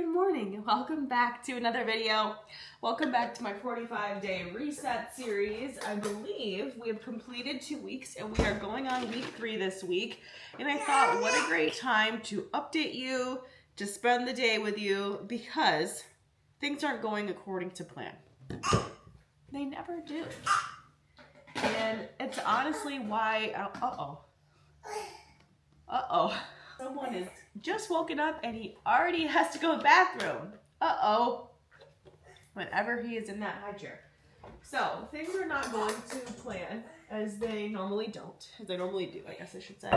good morning. Welcome back to another video. Welcome back to my 45-day reset series. I believe we have completed 2 weeks and we are going on week 3 this week. And I thought, what a great time to update you, to spend the day with you, because things aren't going according to plan. They never do. And it's honestly why, someone is just woken up and he already has to go to the bathroom. Whenever he is in that high chair. So things are not going to plan as they normally don't, as they normally do, I guess I should say.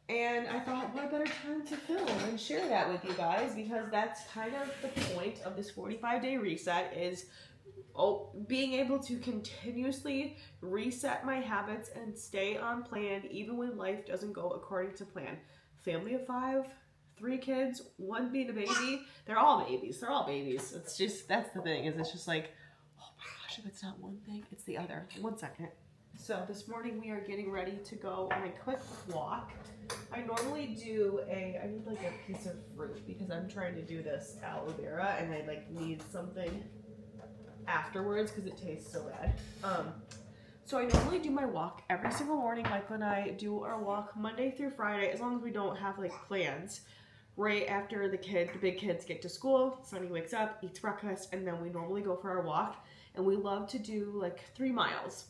And I thought, what a better time to film and share that with you guys, because that's kind of the point of this 45-day reset is being able to continuously reset my habits and stay on plan even when life doesn't go according to plan. Family of 5, 3 kids, 1 being a baby. They're all babies. They're all babies. It's just, that's the thing, is it's just like, oh my gosh, if it's not one thing, it's the other. 1 second. So this morning we are getting ready to go on a quick walk. I normally do I need like a piece of fruit because I'm trying to do this aloe vera and I like need something afterwards because it tastes so bad. So I normally do my walk every single morning. Michael and I do our walk Monday through Friday, as long as we don't have like plans. Right after the big kids get to school, Sunny wakes up, eats breakfast, and then we normally go for our walk. And we love to do like 3 miles.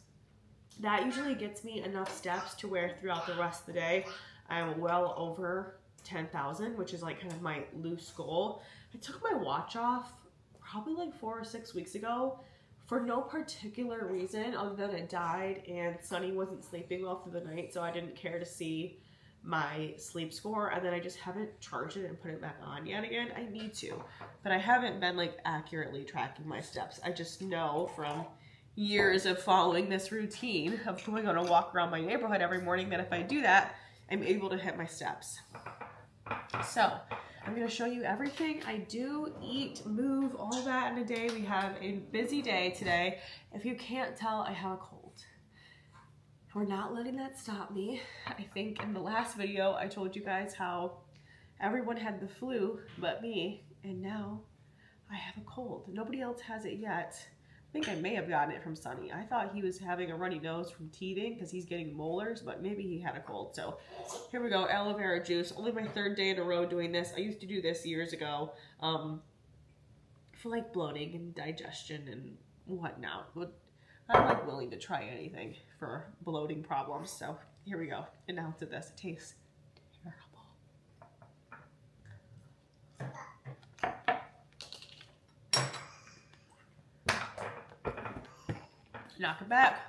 That usually gets me enough steps to where throughout the rest of the day, I'm well over 10,000, which is like kind of my loose goal. I took my watch off probably like 4 or 6 weeks ago for no particular reason other than it died and Sunny wasn't sleeping well through the night, so I didn't care to see my sleep score, and then I just haven't charged it and put it back on yet again. I need to, but I haven't been like accurately tracking my steps. I just know from years of following this routine of going on a walk around my neighborhood every morning that if I do that, I'm able to hit my steps. So I'm going to show you everything I do, eat, move, all that in a day. We have a busy day today. If you can't tell, I have a cold. We're not letting that stop me. I think in the last video, I told you guys how everyone had the flu but me, and now I have a cold. Nobody else has it yet. I think I may have gotten it from Sunny. I thought he was having a runny nose from teething because he's getting molars, but maybe he had a cold. So here we go, aloe vera juice. Only my 3rd day in a row doing this. I used to do this years ago for like bloating and digestion and whatnot. I'm like willing to try anything for bloating problems. So here we go. And now to this. It tastes terrible. Knock it back.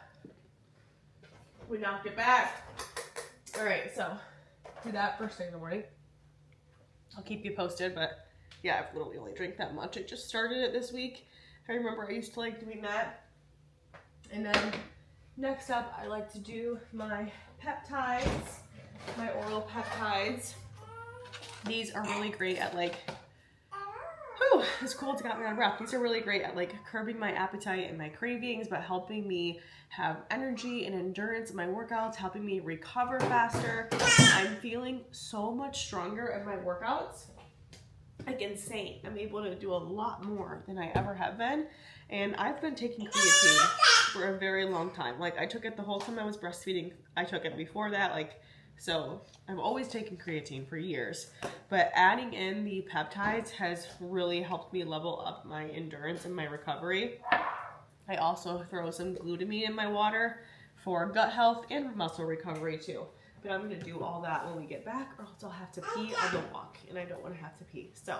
We knocked it back. All right, so do that first thing in the morning. I'll keep you posted, but yeah, I've literally only drank that much. I just started it this week. I remember I used to like doing that. And then next up, I like to do my peptides, my oral peptides. These are really great at like, this cold's got me on breath. These are really great at like curbing my appetite and my cravings, but helping me have energy and endurance in my workouts, helping me recover faster. I'm feeling so much stronger in my workouts. Like insane. I'm able to do a lot more than I ever have been. And I've been taking creatine for a very long time. Like I took it the whole time I was breastfeeding. I took it before that. So I've always taken creatine for years. But adding in the peptides has really helped me level up my endurance and my recovery. I also throw some glutamine in my water for gut health and muscle recovery too. But I'm going to do all that when we get back, or else I'll have to pee on the walk, and I don't want to have to pee. So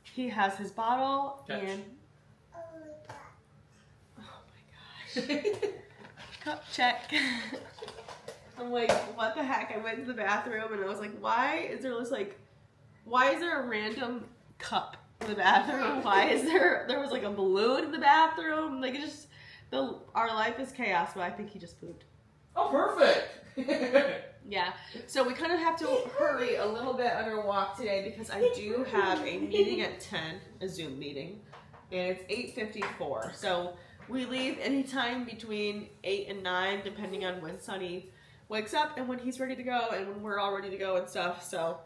he has his bottle, and oh my gosh, cup check. I'm like, what the heck? I went to the bathroom, and I was like, why is there a random cup in the bathroom? Why is there was like a balloon in the bathroom? Like, it's just, our life is chaos, but I think he just pooped. Oh, perfect. Yeah, so we kind of have to hurry a little bit on our walk today because I do have a meeting at 10, a Zoom meeting, and it's 8:54. So we leave anytime between 8 and 9, depending on when Sunny wakes up and when he's ready to go and when we're all ready to go and stuff. So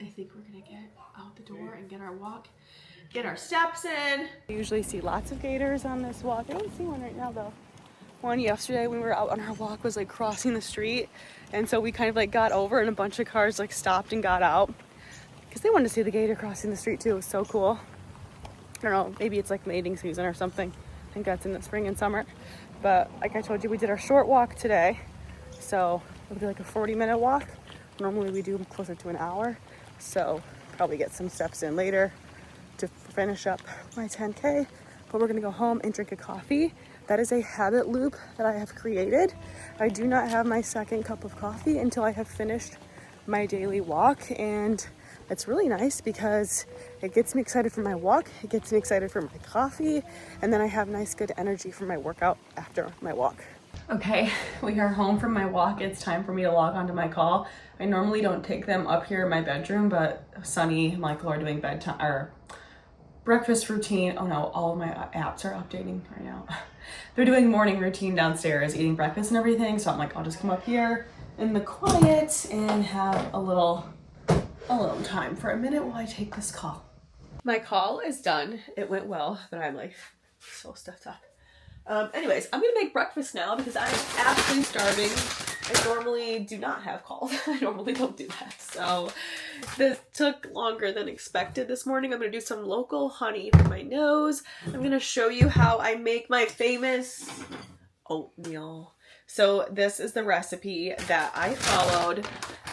I think we're going to get out the door and get our steps in. I usually see lots of gators on this walk. I don't see one right now though. One yesterday when we were out on our walk was like crossing the street, and so we kind of like got over and a bunch of cars like stopped and got out because they wanted to see the gator crossing the street too. It was so cool. I don't know, maybe it's like mating season or something. I think that's in the spring and summer. But like I told you, we did our short walk today, so it'll be like a 40-minute walk. Normally we do closer to an hour, so probably get some steps in later to finish up my 10K. But we're gonna go home and drink a coffee. That is a habit loop that I have created. I do not have my second cup of coffee until I have finished my daily walk, and it's really nice because it gets me excited for my walk, it gets me excited for my coffee, and then I have nice good energy for my workout after my walk. Okay, we are home from my walk. It's time for me to log on to my call. I normally don't take them up here in my bedroom, but Sunny and Michael are doing bedtime or breakfast routine. Oh no, all of my apps are updating right now. They're doing morning routine downstairs, eating breakfast and everything. So I'm like, I'll just come up here in the quiet and have a little time for a minute while I take this call. My call is done. It went well, but I'm like so stuffed up. Anyways, I'm gonna make breakfast now because I'm absolutely starving. I normally do not have calls. I normally don't do that. So this took longer than expected this morning. I'm gonna do some local honey for my nose. I'm gonna show you how I make my famous oatmeal. So this is the recipe that I followed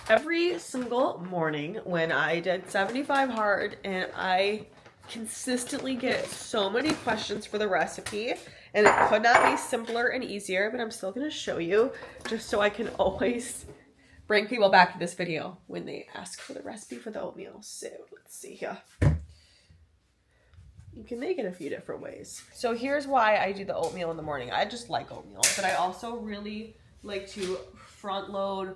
every single morning when I did 75 hard, and I consistently get so many questions for the recipe, and it could not be simpler and easier, but I'm still going to show you just so I can always bring people back to this video when they ask for the recipe for the oatmeal. So let's see here. You can make it a few different ways. So here's why I do the oatmeal in the morning. I just like oatmeal, but I also really like to front load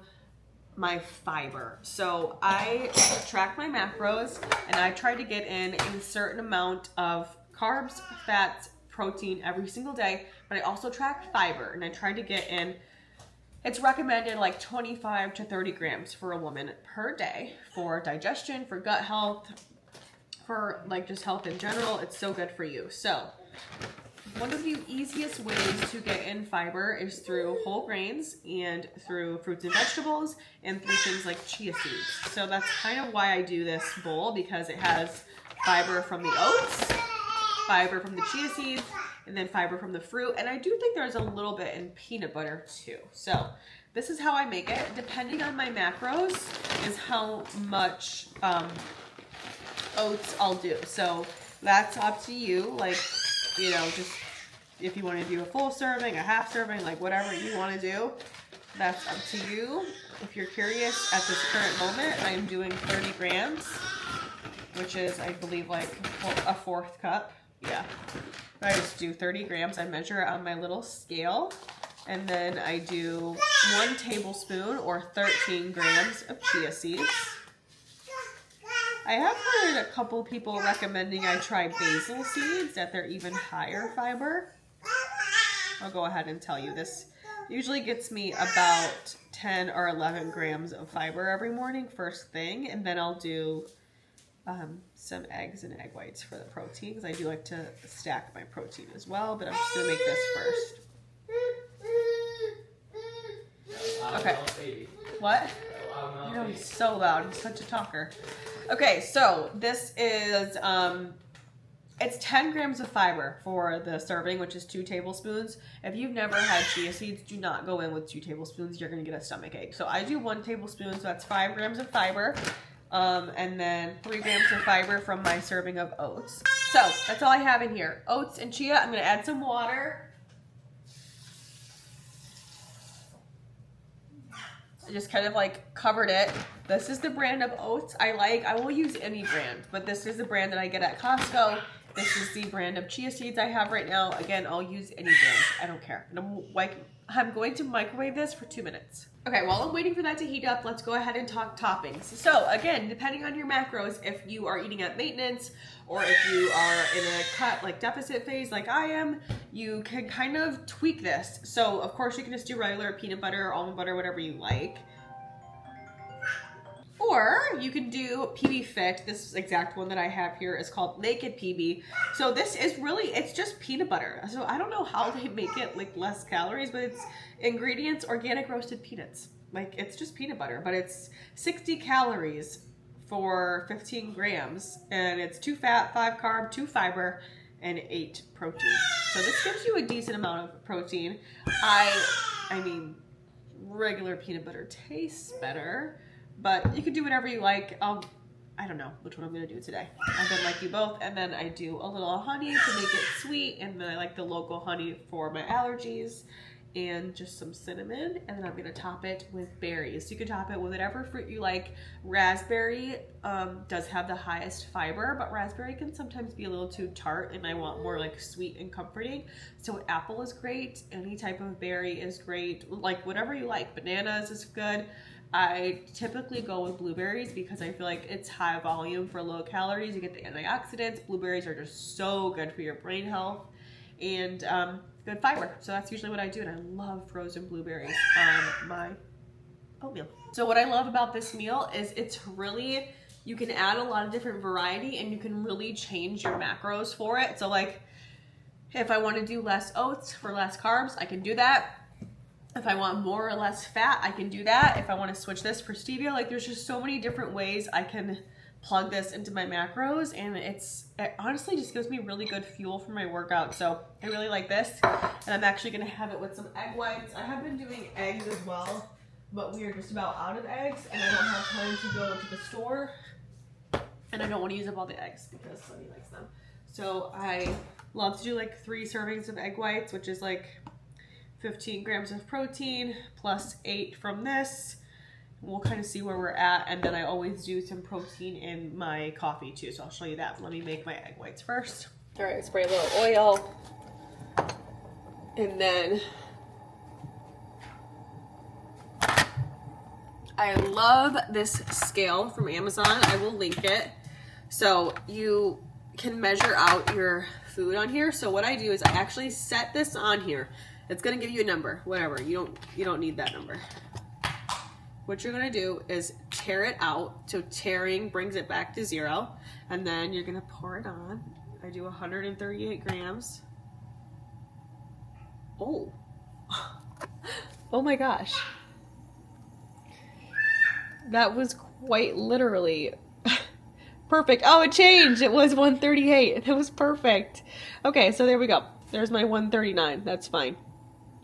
my fiber. So I track my macros and I try to get in a certain amount of carbs, fats, protein every single day, but I also track fiber and I try to get in, it's recommended like 25 to 30 grams for a woman per day for digestion, for gut health, for like just health in general. It's so good for you. So one of the easiest ways to get in fiber is through whole grains and through fruits and vegetables and through things like chia seeds. So that's kind of why I do this bowl, because it has fiber from the oats, fiber from the chia seeds, and then fiber from the fruit. And I do think there's a little bit in peanut butter too. So this is how I make it. Depending on my macros is how much oats I'll do. So that's up to you. Like, you know, just if you want to do a full serving, a half serving, like whatever you want to do, that's up to you. If you're curious, at this current moment, I'm doing 30 grams, which is, I believe, like a fourth cup. Yeah. I just do 30 grams. I measure it on my little scale. And then I do 1 tablespoon or 13 grams of chia seeds. I have heard a couple people recommending I try basil seeds, that they're even higher fiber. I'll go ahead and tell you this usually gets me about 10 or 11 grams of fiber every morning, first thing. And then I'll do some eggs and egg whites for the protein, because I do like to stack my protein as well, but I'm just going to make this first. Okay. What? I know, he's so loud. He's such a talker. Okay, so this is, it's 10 grams of fiber for the serving, which is 2 tablespoons. If you've never had chia seeds, do not go in with 2 tablespoons. You're going to get a stomach ache. So I do 1 tablespoon, so that's 5 grams of fiber. And then 3 grams of fiber from my serving of oats. So that's all I have in here. Oats and chia. I'm going to add some water. I just kind of like covered it. This is the brand of oats I like. I will use any brand, but this is the brand that I get at Costco. This is the brand of chia seeds I have right now. Again, I'll use any brand. I don't care. I'm going to microwave this for 2 minutes. Okay, while I'm waiting for that to heat up, let's go ahead and talk toppings. So again, depending on your macros, if you are eating at maintenance or if you are in a deficit phase like I am, you can kind of tweak this. So of course you can just do regular peanut butter, almond butter, whatever you like. Or you can do PB Fit. This exact one that I have here is called Naked PB. So this is really, it's just peanut butter. So I don't know how they make it like less calories, but it's ingredients, organic roasted peanuts. Like it's just peanut butter, but it's 60 calories for 15 grams. And it's 2 fat, 5 carb, 2 fiber, and 8 protein. So this gives you a decent amount of protein. I mean, regular peanut butter tastes better, but you can do whatever you like. I don't know which one I'm gonna do today. I've been like you both, and then I do a little honey to make it sweet, and then I like the local honey for my allergies, and just some cinnamon, and then I'm gonna top it with berries. You can top it with whatever fruit you like. Raspberry does have the highest fiber, but raspberry can sometimes be a little too tart, and I want more like sweet and comforting. So apple is great, any type of berry is great, like whatever you like. Bananas is good. I typically go with blueberries because I feel like it's high volume for low calories. You get the antioxidants. Blueberries are just so good for your brain health, and good fiber. So that's usually what I do, and I love frozen blueberries on my oatmeal. So what I love about this meal is it's really, you can add a lot of different variety, and you can really change your macros for it. So like if I want to do less oats for less carbs, I can do that. If I want more or less fat, I can do that. If I want to switch this for stevia, like there's just so many different ways I can plug this into my macros, and it honestly just gives me really good fuel for my workout. So I really like this, and I'm actually gonna have it with some egg whites. I have been doing eggs as well, but we are just about out of eggs, and I don't have time to go to the store, and I don't want to use up all the eggs because Sunny likes them. So I love to do like 3 servings of egg whites, which is like 15 grams of protein plus 8 from this. We'll kind of see where we're at, and then I always do some protein in my coffee too, so I'll show you that. Let me make my egg whites first. All right, spray a little oil, and then I love this scale from Amazon. I will link it. So you can measure out your food on here. So what I do is I actually set this on here. It's gonna give you a number, whatever. You don't need that number. What you're gonna do is tear it out. So tearing brings it back to 0. And then you're gonna pour it on. I do 138 grams. Oh. Oh my gosh. That was quite literally perfect. Oh, it changed. It was 138. It was perfect. Okay, so there we go. There's my 139. That's fine.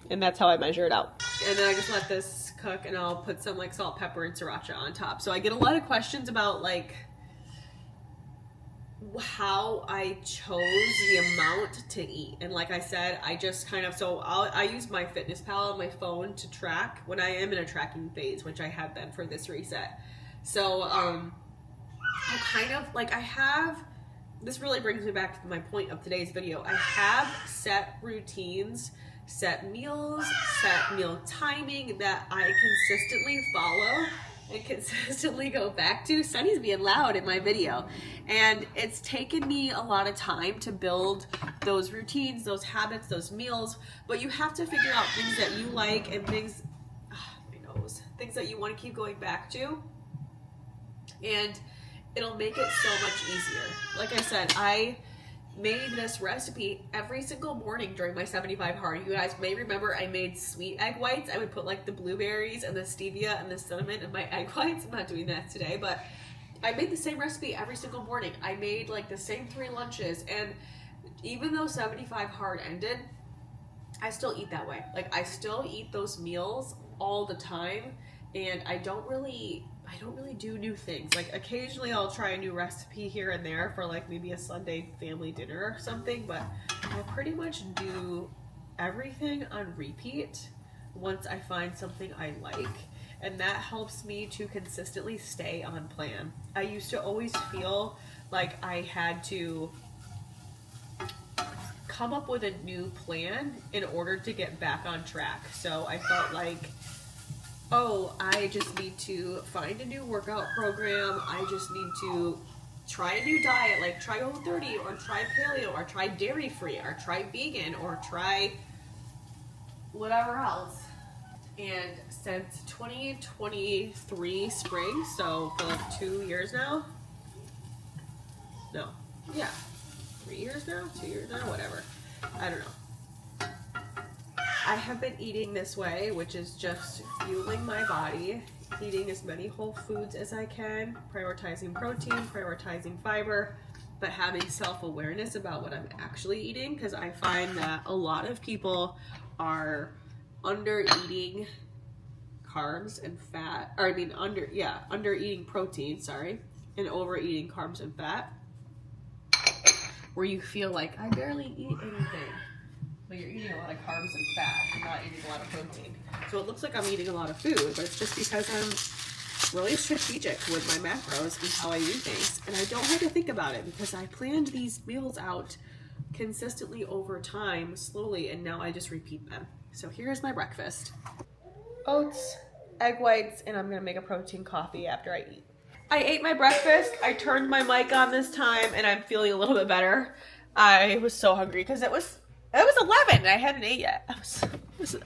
And that's how I measure it out. And then I just let this cook, and I'll put some like salt, pepper, and sriracha on top. So I get a lot of questions about like how I chose the amount to eat. And like I said, I just kind of, so I use my Fitness Pal on my phone to track when I am in a tracking phase, which I have been for this reset. So I kind of like, this really brings me back to my point of today's video. I have set routines, set meals, set meal timing that I consistently follow and consistently go back to. Sunny's being loud in my video. And it's taken me a lot of time to build those routines, those habits, those meals, but you have to figure out things that you like and things that you want to keep going back to. And it'll make it so much easier. Like I said, I made this recipe every single morning during my 75 hard. You guys may remember I made sweet egg whites. I would put like the blueberries and the stevia and the cinnamon in my egg whites. I'm not doing that today, but I made the same recipe every single morning. I made like the same 3 lunches, and even though 75 hard ended, I still eat that way. Like I still eat those meals all the time, and I don't really do new things. Like occasionally I'll try a new recipe here and there for like maybe a Sunday family dinner or something, but I pretty much do everything on repeat once I find something I like, and that helps me to consistently stay on plan. I used to always feel like I had to come up with a new plan in order to get back on track. So I felt like, oh, I just need to find a new workout program. I just need to try a new diet, like try Whole30 or try paleo or try dairy free or try vegan or try whatever else. And since 2023 spring, so for like 2 years now. No, yeah, 3 years now, 2 years now, whatever. I don't know. I have been eating this way, which is just fueling my body, eating as many whole foods as I can, prioritizing protein, prioritizing fiber, but having self-awareness about what I'm actually eating, because I find that a lot of people are under eating carbs and fat, or I mean under eating protein, sorry, and overeating carbs and fat, where you feel like I barely eat anything, but you're eating a lot of carbs and fat, you're not eating a lot of protein. So it looks like I'm eating a lot of food, but it's just because I'm really strategic with my macros and how I eat things, and I don't have to think about it because I planned these meals out consistently over time, slowly, and now I just repeat them. So here's my breakfast. Oats, egg whites, and I'm gonna make a protein coffee after I eat. I ate my breakfast, I turned my mic on this time, and I'm feeling a little bit better. I was so hungry because it was 11 and I hadn't ate yet.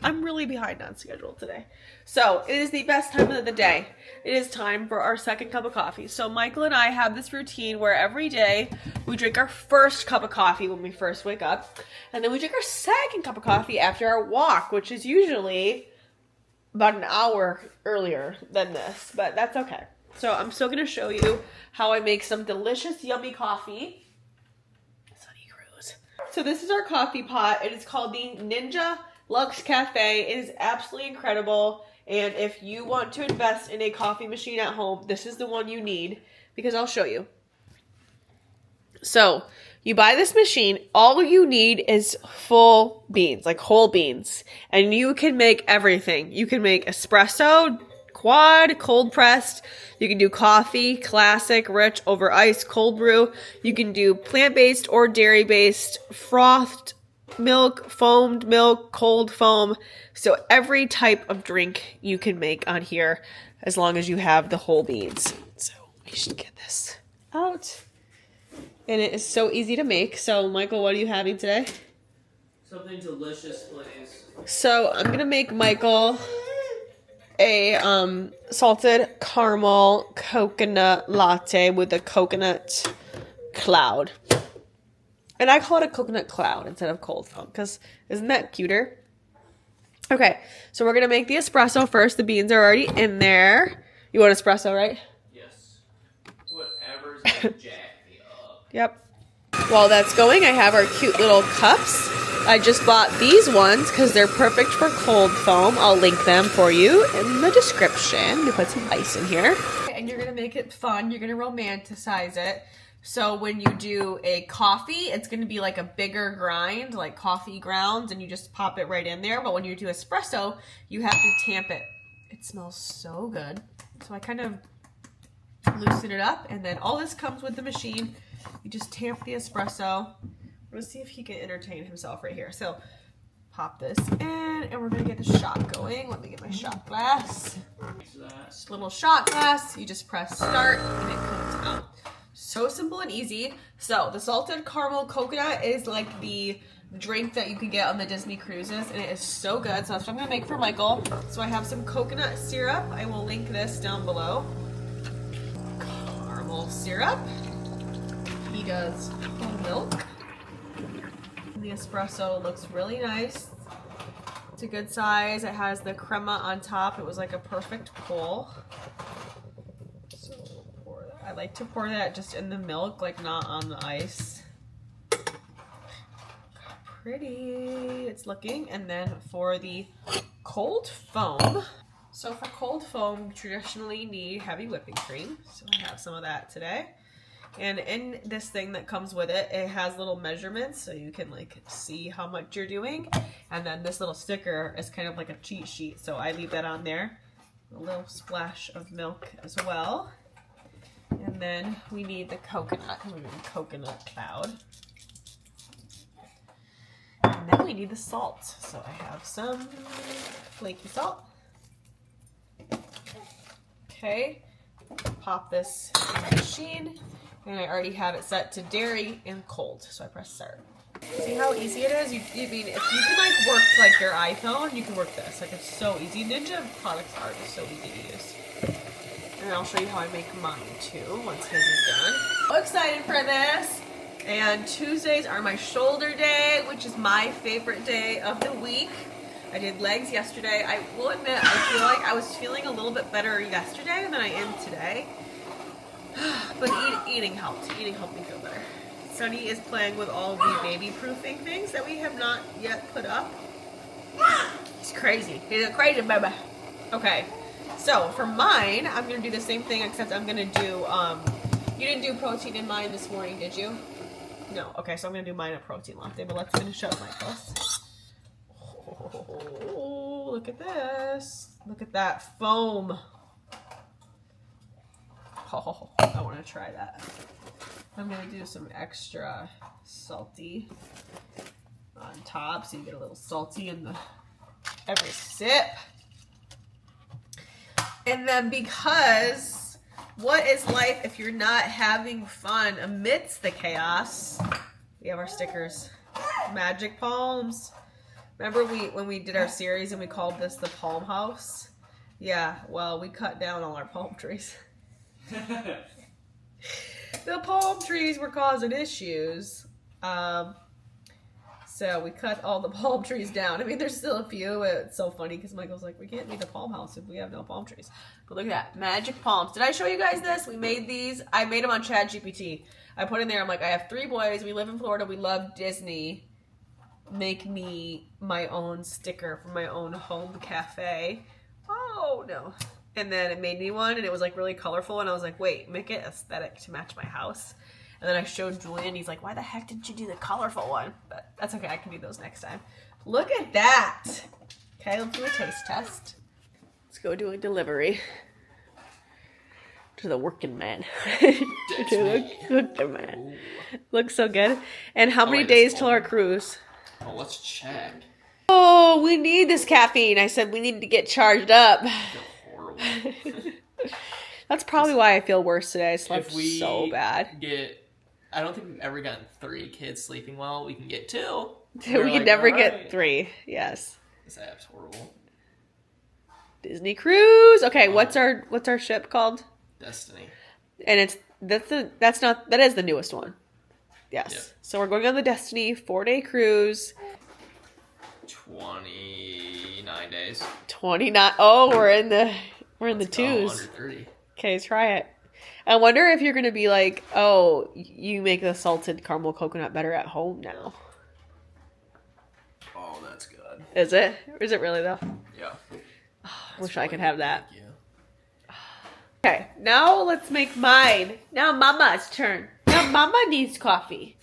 I'm really behind on schedule today. So it is the best time of the day. It is time for our second cup of coffee. So Michael and I have this routine where every day we drink our first cup of coffee when we first wake up, and then we drink our second cup of coffee after our walk, which is usually about an hour earlier than this, but that's okay. So I'm still going to show you how I make some delicious, yummy coffee. Sunny Cruise. So this is our coffee pot. It is called the Ninja Luxe Cafe. It is absolutely incredible. And if you want to invest in a coffee machine at home, this is the one you need, because I'll show you. So you buy this machine, all you need is full beans, like whole beans, and you can make everything. You can make espresso, quad, cold pressed. You can do coffee, classic, rich, over ice, cold brew. You can do plant-based or dairy-based, frothed milk, foamed milk, cold foam. So every type of drink you can make on here as long as you have the whole beans. So we should get this out. And it is so easy to make. So Michael, what are you having today? Something delicious, please. So I'm gonna make Michael a salted caramel coconut latte with a coconut cloud. And I call it a coconut cloud instead of cold foam, because isn't that cuter? Okay, so we're gonna make the espresso first. The beans are already in there. You want espresso, right? Yes. Whatever's gonna jack me up. Yep. While that's going, I have our cute little cups. I just bought these ones because they're perfect for cold foam. I'll link them for you in the description. We put some ice in here. And you're gonna make it fun. You're gonna romanticize it. So when you do a coffee, it's going to be like a bigger grind, like coffee grounds, and you just pop it right in there. But when you do espresso, you have to tamp it. It smells so good. So I kind of loosen it up, and then all this comes with the machine. You just tamp the espresso. Let's see if he can entertain himself right here. So pop this in, and we're going to get the shot going. Let me get my shot glass. Just a little shot glass. You just press start, and it comes out. So simple and easy. So the salted caramel coconut is like the drink that you can get on the Disney cruises, and it is so good. So that's what I'm gonna make for Michael. So I have some coconut syrup. I will link this down below. Caramel syrup. He does whole milk. And the espresso looks really nice. It's a good size. It has the crema on top. It was like a perfect pour. I like to pour that just in the milk, like not on the ice. Pretty it's looking. And then for the cold foam. So for cold foam, you traditionally need heavy whipping cream. So I have some of that today. And in this thing that comes with it, it has little measurements so you can like see how much you're doing. And then this little sticker is kind of like a cheat sheet. So I leave that on there. A little splash of milk as well. And then we need the coconut, because we're doing coconut cloud. And then we need the salt. So I have some flaky salt. Okay, pop this in the machine. And I already have it set to dairy and cold. So I press start. See how easy it is? I mean, if you can like work like your iPhone, you can work this. Like it's so easy. Ninja products are just so easy to use. And I'll show you how I make mine too once his is done. So excited for this. And Tuesdays are my shoulder day, which is my favorite day of the week. I did legs yesterday. I will admit, I feel like I was feeling a little bit better yesterday than I am today. But eating helped. Eating helped me feel better. Sunny is playing with all the baby proofing things that we have not yet put up. He's crazy. He's a crazy baby. Okay. So for mine, I'm going to do the same thing, except I'm going to do, you didn't do protein in mine this morning, did you? No. Okay, so I'm going to do mine a protein latte, but let's finish up Michael's. Oh, look at this. Look at that foam. Oh, I want to try that. I'm going to do some extra salty on top, so you get a little salty in the every sip. And then because what is life if you're not having fun amidst the chaos? We have our stickers. Magic palms. Remember when we did our series and we called this the palm house? Yeah, well, we cut down all our palm trees. The palm trees were causing issues. So we cut all the palm trees down. I mean, there's still a few. It's so funny because Michael's like, we can't be the palm house if we have no palm trees. But look at that. Magic palms. Did I show you guys this? We made these. I made them on ChatGPT. I put in there, I'm like, I have 3 boys. We live in Florida. We love Disney. Make me my own sticker for my own home cafe. Oh, no. And then it made me one, and it was like really colorful. And I was like, wait, make it aesthetic to match my house. And then I showed Julian. He's like, why the heck didn't you do the colorful one? But that's okay. I can do those next time. Look at that. Okay, let's do a taste test. Let's go do a delivery to the working man. To the working man. Looks so good. And how many days till our cruise? Oh, let's check. Oh, we need this caffeine. I said we need to get charged up. I feel horrible. That's probably why I feel worse today. I slept so bad. I don't think we've ever gotten 3 kids sleeping well. We can get 2. We can never get 3. Yes. This app's horrible. Disney cruise. Okay, what's our ship called? Destiny. And that is the newest one. Yes. Yep. So we're going on the Destiny 4-day cruise. 29 days. 29. Oh, we're in the twos. Under 30. Okay, try it. I wonder if you're gonna be like, oh, you make the salted caramel coconut better at home now. Oh, that's good. Is it? Is it really though? Yeah. Wish I could have that. Okay, now let's make mine. Now Mama's turn. Now Mama needs coffee.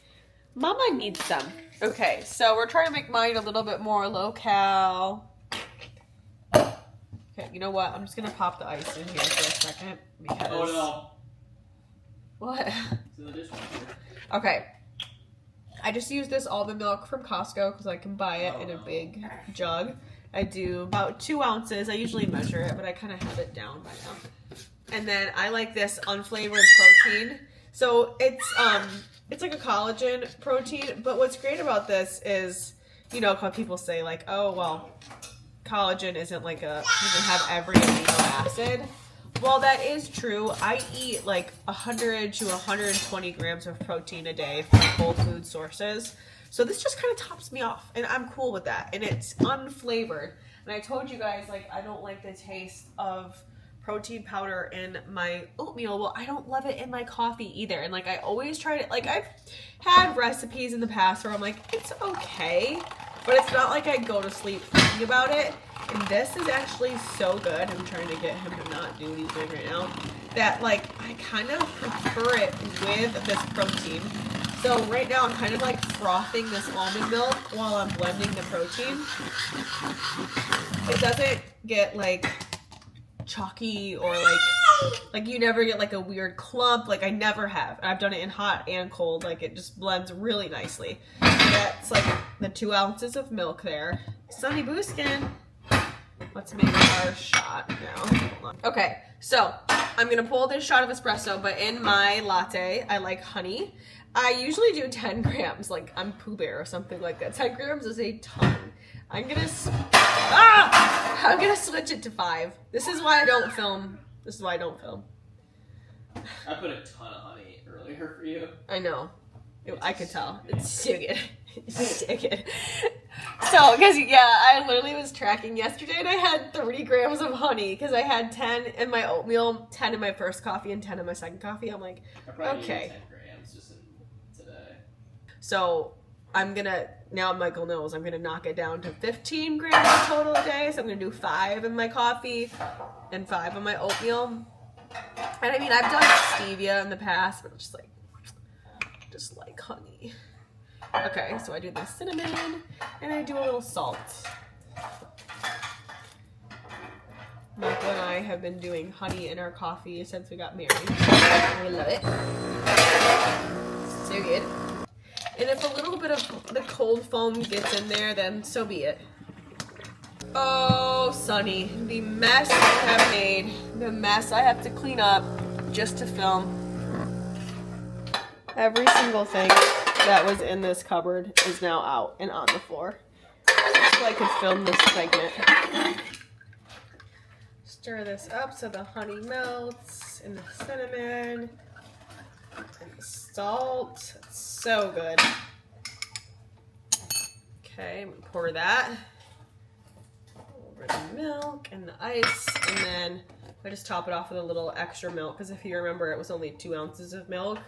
Mama needs some. Okay, so we're trying to make mine a little bit more low-cal. Okay, you know what? I'm just going to pop the ice in here for a second. Because... Oh, no. What? It's in the dishwasher. Okay. I just use this almond milk from Costco because I can buy it in a big jug. I do about 2 ounces. I usually measure it, but I kind of have it down by now. And then I like this unflavored protein. So it's like a collagen protein, but what's great about this is, you know, people say like, oh, well, collagen doesn't have every amino acid. Well, that is true. I eat like 100 to 120 grams of protein a day from whole food sources. So this just kind of tops me off, and I'm cool with that. And it's unflavored. And I told you guys, like, I don't like the taste of protein powder in my oatmeal. Well, I don't love it in my coffee either. And like, I always try to, like, I've had recipes in the past where I'm like, it's okay, but it's not like I go to sleep thinking about it. And this is actually so good. I'm trying to get him to not do what he's doing right now. That like, I kind of prefer it with this protein. So right now I'm kind of like frothing this almond milk while I'm blending the protein. It doesn't get like chalky or like you never get like a weird clump. Like I never have. I've done it in hot and cold. Like it just blends really nicely. That's like the 2 ounces of milk there. Sunny Booskin. Let's make our shot now. Okay, so I'm gonna pull this shot of espresso, but in my latte, I like honey. I usually do 10 grams, like I'm Pooh Bear or something like that. 10 grams is a ton. I'm gonna switch it to 5. This is why I don't film. I put a ton of honey earlier for you. I know. I could tell. It's so good. It's so good. So, because, I literally was tracking yesterday and I had 30 grams of honey because I had 10 in my oatmeal, 10 in my first coffee, and 10 in my second coffee. I'm like, okay. 10 grams just today. So, now Michael knows, I'm going to knock it down to 15 grams total a day. So, I'm going to do 5 in my coffee and 5 in my oatmeal. And I mean, I've done stevia in the past, but just like honey. Okay, so I do the cinnamon and I do a little salt. Michael and I have been doing honey in our coffee since we got married. We love it. So good. And if a little bit of the cold foam gets in there, then so be it. Oh, Sunny, the mess I have made, the mess I have to clean up just to film. Every single thing that was in this cupboard is now out and on the floor. So I could film this segment. Stir this up so the honey melts, and the cinnamon, and the salt. It's so good. Okay, I'm gonna pour that over the milk and the ice, and then I just top it off with a little extra milk, because if you remember, it was only 2 ounces of milk.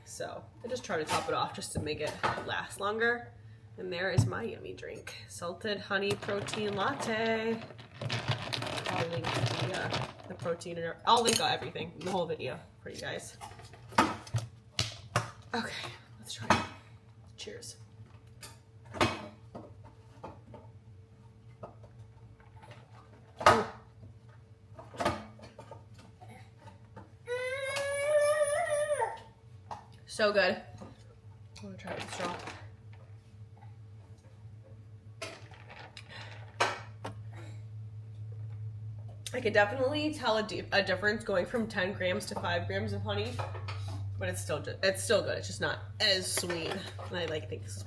So I just try to top it off just to make it last longer. And there is my yummy drink. Salted honey protein latte. I'll link the protein and I'll link everything, the whole video for you guys. Okay, let's try it. Cheers. So good. I'm gonna try it with straw. I could definitely tell a difference going from 10 grams to 5 grams of honey, but it's still good. It's just not as sweet. And I think this is,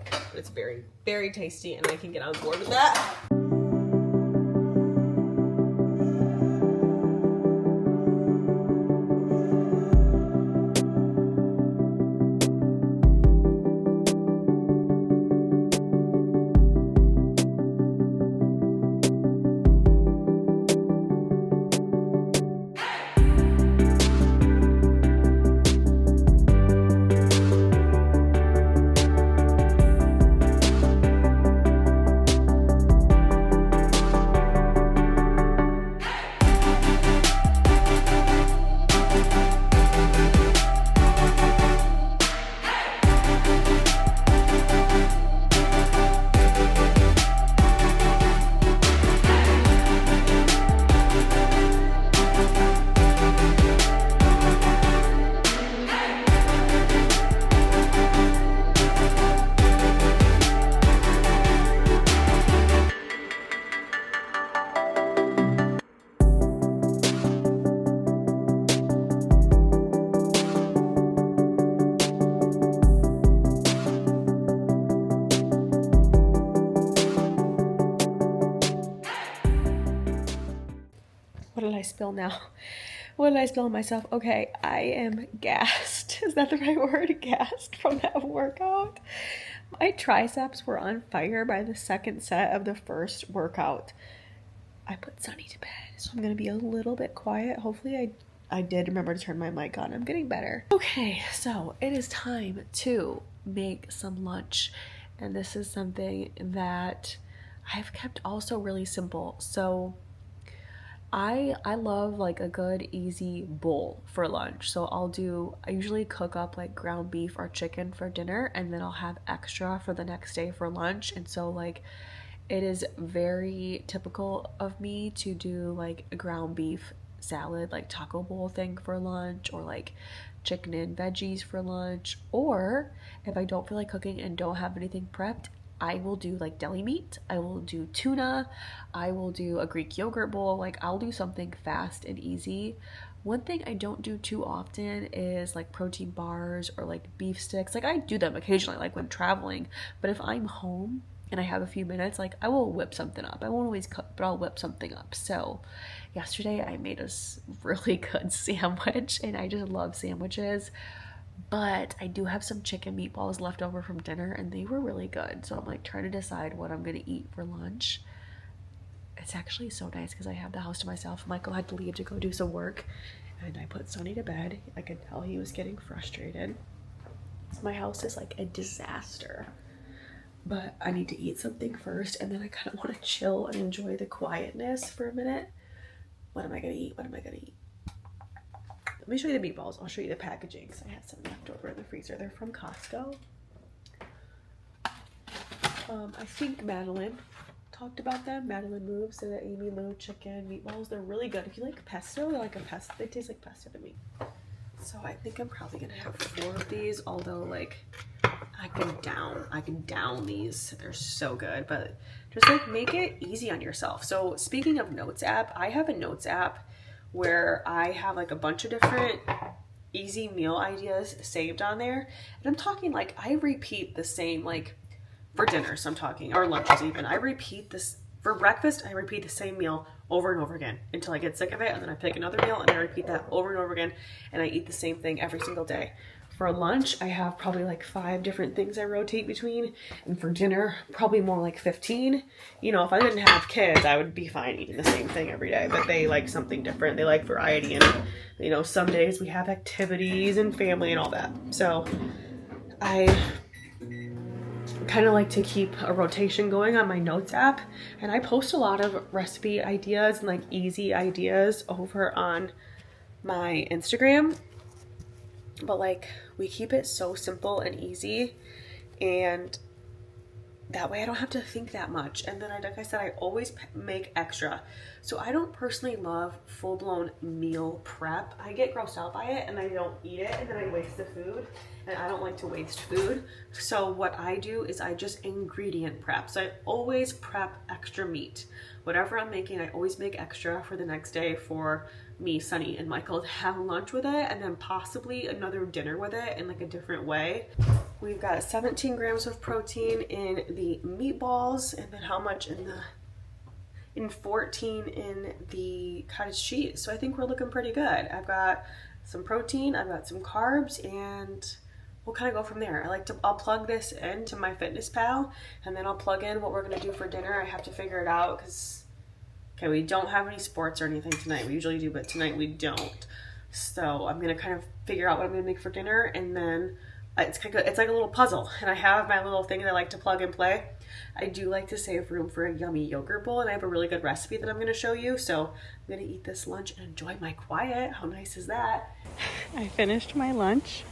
but it's very, very tasty, and I can get on board with that. What did I spill now? What did I spill on myself? Okay, I am gassed. Is that the right word? Gassed from that workout. My triceps were on fire by the second set of the first workout. I put Sunny to bed, so I'm going to be a little bit quiet. Hopefully I did remember to turn my mic on. I'm getting better. Okay, so it is time to make some lunch. And this is something that I've kept also really simple. So I love like a good easy bowl for lunch. So I usually cook up like ground beef or chicken for dinner, and then I'll have extra for the next day for lunch. And so like it is very typical of me to do like a ground beef salad, like taco bowl thing for lunch, or like chicken and veggies for lunch. Or if I don't feel like cooking and don't have anything prepped, I will do like deli meat, I will do tuna, I will do a Greek yogurt bowl. Like I'll do something fast and easy One thing I don't do too often is like protein bars or like beef sticks. Like I do them occasionally, like when traveling, but if I'm home and I have a few minutes, like I will whip something up. I won't always cook, but I'll whip something up. So yesterday I made us really good sandwich, and I just love sandwiches. But I do have some chicken meatballs left over from dinner, and they were really good. So I'm like trying to decide what I'm gonna eat for lunch. It's actually so nice because I have the house to myself. Michael had to leave to go do some work, and I put Sonny to bed. I could tell he was getting frustrated. My house is like a disaster, but I need to eat something first, and then I kind of want to chill and enjoy the quietness for a minute. What am I gonna eat? What am I gonna eat? Let me show you the meatballs. I'll show you the packaging because I had some left over in the freezer. They're from Costco. I think Madeline talked about them. Madeline Move, so the Amy Lou chicken meatballs. They're really good. If you like pesto, they're like a pesto. They taste like pesto to me. So I think I'm probably gonna have 4 of these. Although like I can down these. They're so good. But just like make it easy on yourself. So speaking of Notes app, I have a Notes app where I have like a bunch of different easy meal ideas saved on there. And I'm talking like I repeat the same, like for dinner, so I'm talking, or lunches even. I repeat this, for breakfast, I repeat the same meal over and over again until I get sick of it, and then I pick another meal and I repeat that over and over again, and I eat the same thing every single day. For lunch, I have probably like 5 different things I rotate between, and for dinner, probably more like 15. You know, if I didn't have kids, I would be fine eating the same thing every day, but they like something different. They like variety, and you know, some days we have activities and family and all that. So I kind of like to keep a rotation going on my Notes app, and I post a lot of recipe ideas and like easy ideas over on my Instagram. But like we keep it so simple and easy, and that way I don't have to think that much. And then like I said, I always make extra. So I don't personally love full-blown meal prep. I get grossed out by it and I don't eat it, and then I waste the food, and I don't like to waste food. So what I do is I just ingredient prep. So I always prep extra meat. Whatever I'm making, I always make extra for the next day for me, Sonny, and Michael to have lunch with it, and then possibly another dinner with it in like a different way. We've got 17 grams of protein in the meatballs, and then how much in 14 in the cottage cheese. So I think we're looking pretty good. I've got some protein, I've got some carbs, and we'll kind of go from there. I'll plug this into my Fitness Pal, and then I'll plug in what we're gonna do for dinner. I have to figure it out because, okay, we don't have any sports or anything tonight. We usually do, but tonight we don't. So I'm gonna kind of figure out what I'm gonna make for dinner, and then it's like a little puzzle. And I have my little thing that I like to plug and play. I do like to save room for a yummy yogurt bowl, and I have a really good recipe that I'm gonna show you. So I'm gonna eat this lunch and enjoy my quiet. How nice is that? I finished my lunch.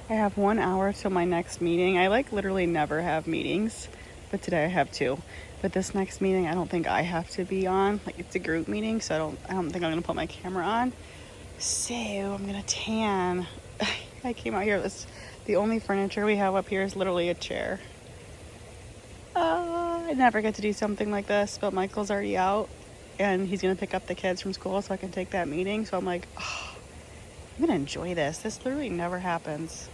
I have 1 hour till my next meeting. I like literally never have meetings, but today I have 2. But this next meeting, I don't think I have to be on. Like it's a group meeting, so I don't think I'm gonna put my camera on. So I'm gonna tan. I came out here. The only furniture we have up here is literally a chair. I never get to do something like this, but Michael's already out, and he's gonna pick up the kids from school so I can take that meeting. So I'm like, oh, I'm gonna enjoy this. This literally never happens.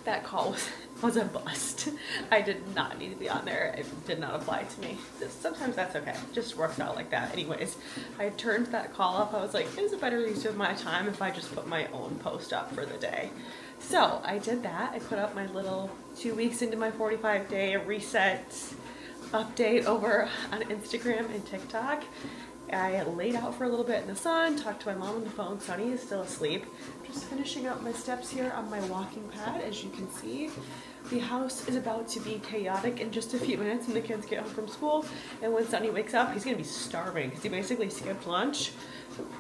That call was a bust. I did not need to be on there. It did not apply to me. Sometimes that's okay. It just works out like that. Anyways, I turned that call off. I was like, is it better use of my time if I just put my own post up for the day? So I did that. I put up my little 2 weeks into my 45-day reset update over on Instagram and TikTok. I laid out for a little bit in the sun, talked to my mom on the phone. Sonny is still asleep. Just finishing up my steps here on my walking pad. As you can see, the house is about to be chaotic in just a few minutes when the kids get home from school. And when Sonny wakes up, he's gonna be starving because he basically skipped lunch.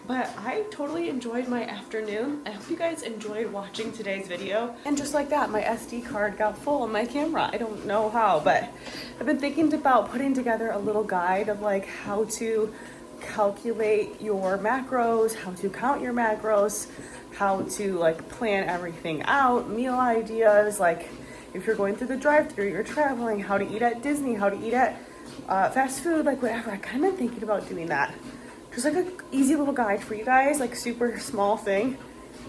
But I totally enjoyed my afternoon. I hope you guys enjoyed watching today's video. And just like that, my SD card got full on my camera. I don't know how, but I've been thinking about putting together a little guide of like how to calculate your macros, how to count your macros, how to like plan everything out, meal ideas, like if you're going through the drive-thru, you're traveling, how to eat at Disney, how to eat at fast food, like whatever. I kind of been thinking about doing that. just like an easy little guide for you guys, like super small thing.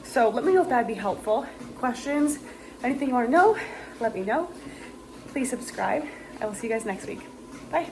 So let me know if that'd be helpful. Questions, anything you want to know, let me know. Please subscribe. I will see you guys next week. Bye.